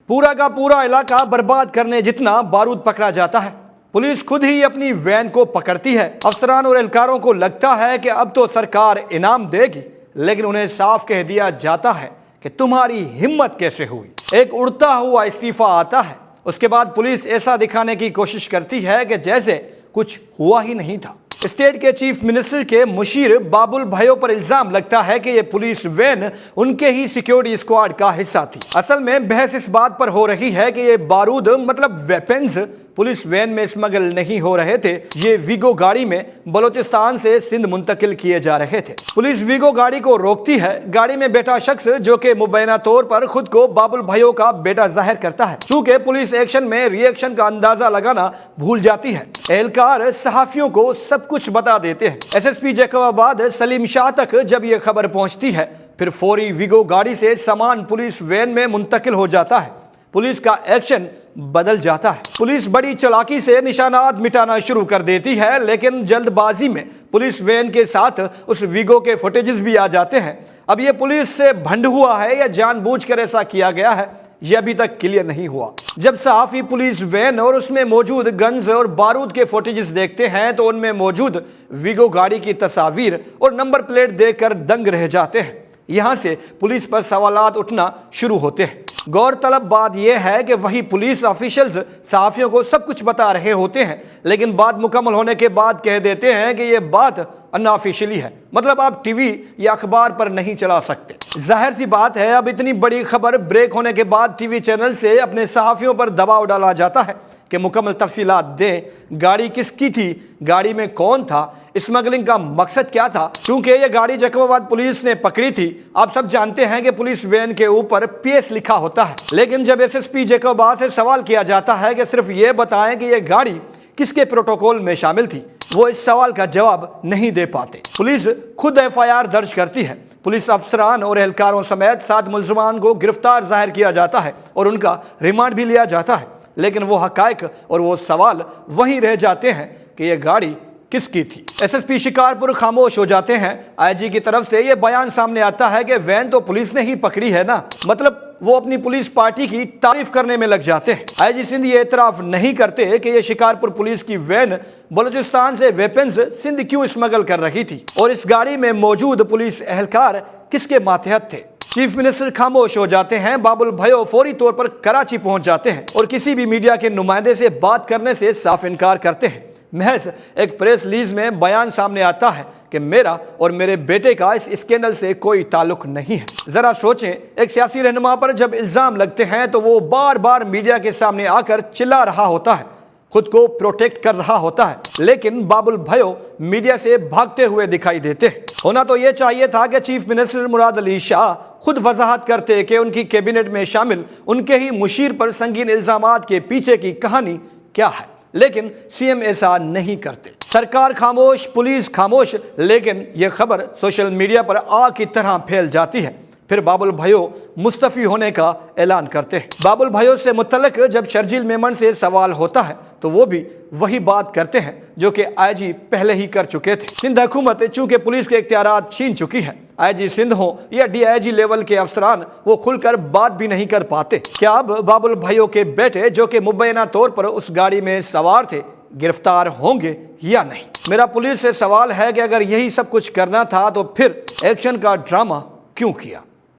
पूरा का पूरा इलाका बर्बाद करने जितना बारूद पकड़ा जाता है। पुलिस खुद ही अपनी वैन को पकड़ती है। अफसरान और एहलकारों को लगता है कि अब तो सरकार इनाम देगी, लेकिन उन्हें साफ कह दिया जाता है कि तुम्हारी हिम्मत कैसे हुई। एक उड़ता हुआ इस्तीफा आता है। उसके बाद पुलिस ऐसा दिखाने की कोशिश करती है कि जैसे कुछ हुआ ही नहीं था। स्टेट के चीफ मिनिस्टर के मुशीर बाबुल भयो पर इल्जाम लगता है कि यह पुलिस वैन उनके ही सिक्योरिटी स्क्वाड का हिस्सा थी। असल में बहस इस बात पर हो रही है कि ये बारूद मतलब वेपन्स पुलिस वैन में स्मगल नहीं हो रहे थे। ये वीगो गाड़ी में बलोचिस्तान से सिंध मुंतकिल किए जा रहे थे। पुलिस वीगो गाड़ी को रोकती है। गाड़ी में बैठा शख्स जो कि मुबैना तौर पर खुद को बाबुल भयो का बेटा जाहिर करता है। चूंकि पुलिस एक्शन में रिएक्शन का अंदाजा लगाना भूल जाती है, एहलकार सहाफियों को सब कुछ बता देते हैं। एसएसपी जैकबाबाद सलीम शाह तक जब यह खबर पहुंचती है, फिर फौरी वीगो गाड़ी से सामान पुलिस वैन में मुंतकिल हो जाता है। पुलिस का एक्शन बदल जाता है। पुलिस बड़ी चालाकी से निशानात मिटाना शुरू कर देती है, लेकिन जल्दबाजी में पुलिस वैन के साथ उस वीगो के फुटेजेस भी आ जाते हैं। अब यह पुलिस से भंड हुआ है या जानबूझकर ऐसा किया गया है, यह अभी तक क्लियर नहीं हुआ। जब सहाफी पुलिस वैन और उसमें मौजूद गन्स और बारूद के फुटेजेस देखते हैं तो उनमें मौजूद वीगो गाड़ी की तस्वीर और नंबर प्लेट देखकर दंग रह जाते हैं। यहां से पुलिस पर सवालात उठना शुरू होते हैं। गौरतलब बात यह है कि वही पुलिस ऑफिशियल्स सहाफियों को सब कुछ बता रहे होते हैं, लेकिन बात मुकम्मल होने के बाद कह देते हैं कि यह बात अनऑफिशियली है, मतलब आप टीवी या अखबार पर नहीं चला सकते। जाहिर सी बात है, अब इतनी बड़ी खबर ब्रेक होने के बाद टीवी चैनल से अपने सहाफियों पर दबाव डाला जाता है कि मुकम्मल तफसीलात दें। गाड़ी किसकी थी, गाड़ी में कौन था, स्मगलिंग का मकसद क्या था। क्योंकि यह गाड़ी जैकबाबाद पुलिस ने पकड़ी थी। आप सब जानते हैं कि पुलिस वैन के ऊपर पीएस लिखा होता है, लेकिन जब एसएसपी जैकबाबाद से सवाल किया जाता है कि सिर्फ ये बताएं कि यह गाड़ी किसके प्रोटोकॉल में शामिल थी, वो इस सवाल का जवाब नहीं दे पाते। पुलिस खुद एफआईआर दर्ज करती है। पुलिस अफसरान और एहलकारों समेत 7 मुलजमान को गिरफ्तार जाहिर किया जाता है और उनका रिमांड भी लिया जाता है, लेकिन वो हकायक और वो सवाल वहीं रह जाते हैं कि यह गाड़ी किसकी थी। एसएसपी शिकारपुर खामोश हो जाते हैं। आईजी की तरफ से यह बयान सामने आता है कि वैन तो पुलिस ने ही पकड़ी है ना, मतलब वो अपनी पुलिस पार्टी की तारीफ करने में लग जाते हैं। आईजी सिंध ये एतराफ नहीं करते कि ये शिकारपुर पुलिस की वैन बलूचिस्तान से वेपन्स सिंध क्यों स्मगल कर रही थी और इस गाड़ी में मौजूद पुलिस एहलकार किसके मातहत थे। चीफ मिनिस्टर खामोश हो जाते हैं। बाबुल भयो फौरी तौर पर कराची पहुंच जाते हैं और किसी भी मीडिया के नुमाइंदे से बात करने से साफ इनकार करते हैं। महज एक प्रेस रिलीज में बयान सामने आता है कि मेरा और मेरे बेटे का इस स्कैंडल से कोई ताल्लुक नहीं है। जरा सोचें, एक सियासी रहनुमा पर जब इल्जाम लगते हैं तो वो बार बार मीडिया के सामने आकर चिल्ला रहा होता है, खुद को प्रोटेक्ट कर रहा होता है, लेकिन बाबुल भयो मीडिया से भागते हुए दिखाई देते हैं। होना तो यह चाहिए था कि चीफ मिनिस्टर मुराद अली शाह खुद वजाहत करते कि उनकी कैबिनेट में शामिल उनके ही मुशीर पर संगीन इल्जामात के पीछे की कहानी क्या है, लेकिन सीएम ऐसा नहीं करते। सरकार खामोश, पुलिस खामोश, लेकिन यह खबर सोशल मीडिया पर आग की तरह फैल जाती है। फिर बाबुल भयो मुस्तफी होने का ऐलान करते हैं। बाबुल भयो से मुतल्लिक जब शर्जील मेमन से सवाल होता है तो वो भी वही बात करते हैं जो कि आईजी पहले ही कर चुके थे। सिंध हुकूमत चूंकि पुलिस के इख्तियारात छीन चुकी है, आईजी सिंध हो या डीआईजी लेवल के अफसरान वो खुलकर बात भी नहीं कर पाते। क्या अब बाबुल भयो के बेटे जो कि मुबैना तौर पर उस गाड़ी में सवार थे गिरफ्तार होंगे या नहीं? मेरा पुलिस से सवाल है कि अगर यही सब कुछ करना था तो फिर एक्शन का ड्रामा क्यों किया?